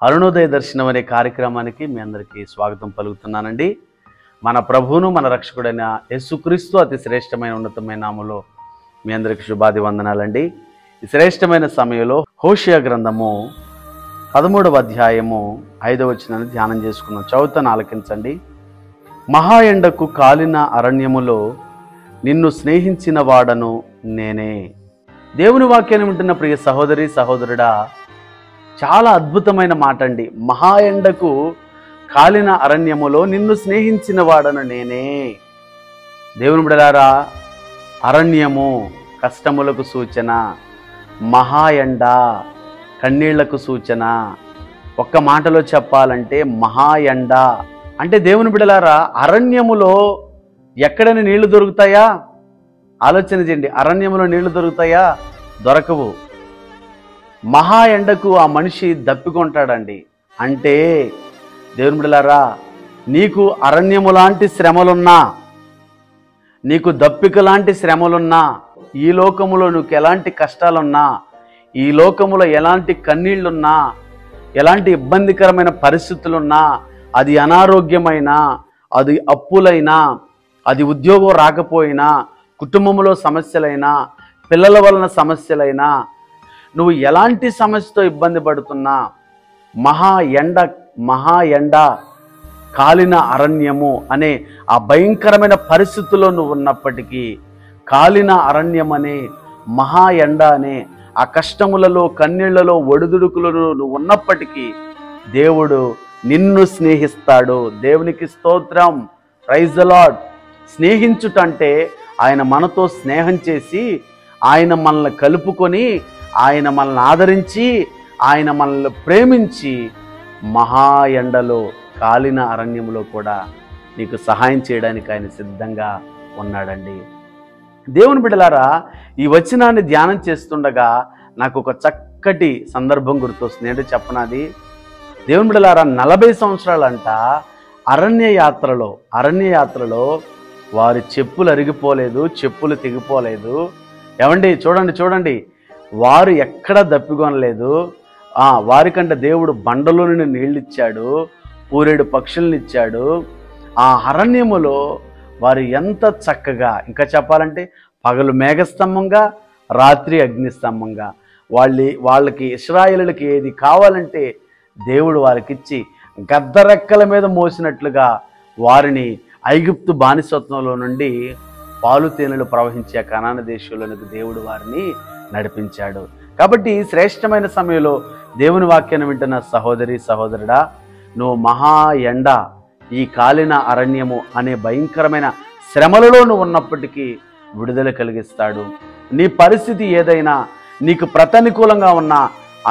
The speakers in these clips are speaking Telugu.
అరుణోదయ దర్శనం అనే కార్యక్రమానికి మీ అందరికీ స్వాగతం పలుకుతున్నానండి. మన ప్రభువును మన రక్షకుడైన యేసుక్రీస్తు అతి శ్రేష్టమైన ఉన్నతమైన నామములో మీ అందరికీ శుభాది వందనాలండి. ఈ శ్రేష్టమైన సమయంలో హోషేయ గ్రంథము 13వ అధ్యాయము 5వ వచనాన్ని ధ్యానం చేసుకున్నాం. చదువుతాను, ఆలకించండి. మహా ఎండకు కాలిన అరణ్యములో నిన్ను స్నేహించిన వాడను నేనే. దేవుని వాక్యాన్ని వింటున్న ప్రియ సహోదరి సహోదరుడా, చాలా అద్భుతమైన మాట అండి. మహా ఎండకు కాలిన అరణ్యములో నిన్ను స్నేహించిన వాడను నేనే. దేవుని బిడ్డలారా, అరణ్యము కష్టములకు సూచన, మహా ఎండ కన్నీళ్లకు సూచన. ఒక్క మాటలో చెప్పాలంటే మహా ఎండ అంటే, దేవుని బిడ్డలారా, అరణ్యములో ఎక్కడైనా నీళ్లు దొరుకుతాయా? ఆలోచన చేయండి. అరణ్యములో నీళ్లు దొరుకుతాయా? దొరకవు. మహా ఎండకు ఆ మనిషి దప్పికొంటాడండి. అంటే దేవుని బిడ్డలారా, నీకు అరణ్యము లాంటి శ్రమలున్నా, నీకు దప్పిక లాంటి శ్రమలున్నా, ఈ లోకములో నీకు ఎలాంటి కష్టాలున్నా, ఈ లోకములో ఎలాంటి కన్నీళ్లున్నా, ఎలాంటి ఇబ్బందికరమైన పరిస్థితులున్నా, అది అనారోగ్యమైనా, అది అప్పులైనా, అది ఉద్యోగం రాకపోయినా, కుటుంబంలో సమస్యలైనా, పిల్లల వలన సమస్యలైనా, నువ్వు ఎలాంటి సమస్యతో ఇబ్బంది పడుతున్నా, మహా ఎండ కాలిన అరణ్యము అనే ఆ భయంకరమైన పరిస్థితుల్లో నువ్వు ఉన్నప్పటికీ, కాలిన అరణ్యం అనే మహా ఎండ అనే ఆ కష్టములలో, కన్నీళ్లలో, ఒడిదుడుకులలో నువ్వు ఉన్నప్పటికీ దేవుడు నిన్ను స్నేహిస్తాడు. దేవునికి స్తోత్రం. Praise the lord. స్నేహించుటంటే ఆయన మనతో స్నేహం చేసి, ఆయన మనల్ని కలుపుకొని, ఆయన మనల్ని ఆదరించి, ఆయన మనల్ని ప్రేమించి, మహా ఎండలో కాలిన అరణ్యంలో కూడా నీకు సహాయం చేయడానికి ఆయన సిద్ధంగా ఉన్నాడండి. దేవుని బిడ్డలారా, ఈ వచనాన్ని ధ్యానం చేస్తుండగా నాకు ఒక చక్కటి సందర్భం గుర్తొస్తుంది. ఏంటో చెప్పనాది? దేవుని బిడ్డలారా, 40 సంవత్సరాలంట అరణ్య యాత్రలో వారి చెప్పులు అరిగిపోలేదు, చెప్పులు తెగిపోలేదు. ఏమండి, చూడండి, వారు ఎక్కడ దప్పికొనలేదు. వారికంటే దేవుడు బండలో నుండి నీళ్ళు ఇచ్చాడు, పూరేడు పక్షులను ఇచ్చాడు. ఆ అరణ్యములో వారు ఎంత చక్కగా, ఇంకా చెప్పాలంటే పగలు మేఘస్తంభంగా, రాత్రి అగ్నిస్తంభంగా, వాళ్ళకి ఇశ్రాయేలులకి ఏది కావాలంటే దేవుడు వారికిచ్చి గద్దరెక్కల మీద మోసినట్లుగా వారిని ఐగుప్తు బానిసత్వంలో నుండి పాలు తేనెలు ప్రవహించే కనాను దేశంలోనికి దేవుడు వారిని నడిపించాడు. కాబట్టి శ్రేష్టమైన సమయంలో దేవుని వాక్యాన్ని వింటున్న సహోదరి సహోదరుడా, నువ్వు మహా ఎండ, ఈ కాలిన అరణ్యము అనే భయంకరమైన శ్రమలలో నువ్వు ఉన్నప్పటికీ విడుదల కలిగిస్తాడు. నీ పరిస్థితి ఏదైనా, నీకు ప్రతనుకూలంగా ఉన్నా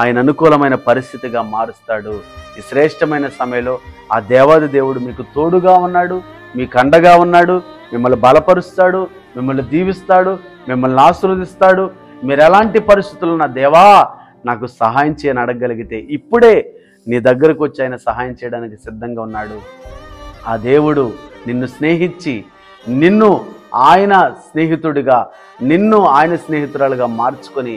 ఆయన అనుకూలమైన పరిస్థితిగా మారుస్తాడు. ఈ శ్రేష్టమైన సమయంలో ఆ దేవాది దేవుడు మీకు తోడుగా ఉన్నాడు, మీకు అండగా ఉన్నాడు. మిమ్మల్ని బలపరుస్తాడు, మిమ్మల్ని దీవిస్తాడు, మిమ్మల్ని ఆశీర్వదిస్తాడు. మీరు ఎలాంటి పరిస్థితులున్నా, దేవా నాకు సహాయం చేయని అడగగలిగితే ఇప్పుడే నీ దగ్గరకు వచ్చి ఆయన సహాయం చేయడానికి సిద్ధంగా ఉన్నాడు. ఆ దేవుడు నిన్ను స్నేహించి, నిన్ను ఆయన స్నేహితుడిగా, నిన్ను ఆయన స్నేహితురాలుగా మార్చుకొని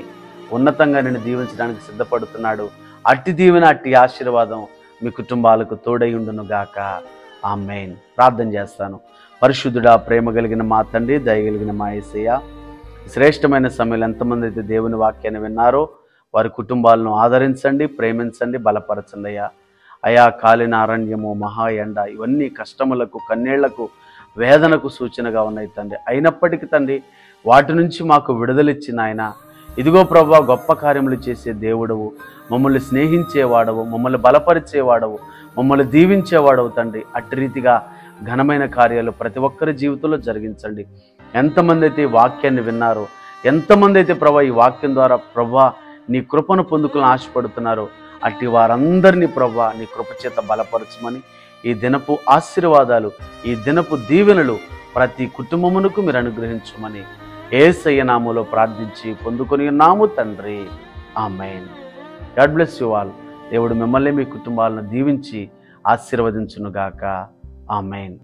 ఉన్నతంగా నిన్ను దీవించడానికి సిద్ధపడుతున్నాడు. అట్టి దీవెన, అట్టి ఆశీర్వాదం మీ కుటుంబాలకు తోడై ఉండును గాక. ఆమేన్. ప్రార్థన చేస్తాను. పరిశుద్ధుడా, ప్రేమ కలిగిన మా తండ్రి, దయగలిగిన మా యేసయ్య, శ్రేష్టమైన సమయంలో ఎంతమంది అయితే దేవుని వాక్యాన్ని విన్నారో వారి కుటుంబాలను ఆదరించండి, ప్రేమించండి, బలపరచండి అయ్యా. అయా, కాలిన అరణ్యము, మహా ఎండ ఇవన్నీ కష్టములకు, కన్నీళ్లకు, వేదనకు సూచనగా ఉన్నాయి తండ్రి. అయినప్పటికీ తండ్రి, వాటి నుంచి మాకు విడుదలిచ్చిన ఆయన, ఇదిగో ప్రభువా, గొప్ప కార్యములు చేసే దేవుడవు, మమ్మల్ని స్నేహించేవాడవు, మమ్మల్ని బలపరిచేవాడవు, మమ్మల్ని దీవించేవాడవు తండ్రి. అట్టి రీతిగా ఘనమైన కార్యాలు ప్రతి ఒక్కరి జీవితంలో జరిగించండి. ఎంతమంది అయితే ఈ వాక్యాన్ని విన్నారో, ఎంతమంది అయితే ప్రభా ఈ వాక్యం ద్వారా ప్రభా నీ కృపను పొందుకుని ఆశపడుతున్నారో, అట్టి వారందరినీ ప్రభా నీ కృప చేత బలపరచమని, ఈ దినపు ఆశీర్వాదాలు, ఈ దినపు దీవెనలు ప్రతి కుటుంబమునకు మీరు అనుగ్రహించమని యేసయ్య నామములో ప్రార్థించి పొందుకొని ఉన్నాము తండ్రి. Amen. God bless you all. దేవుడు మిమ్మల్ని, మీ కుటుంబాలను దీవించి ఆశీర్వదించునుగాక. ఆమేన్.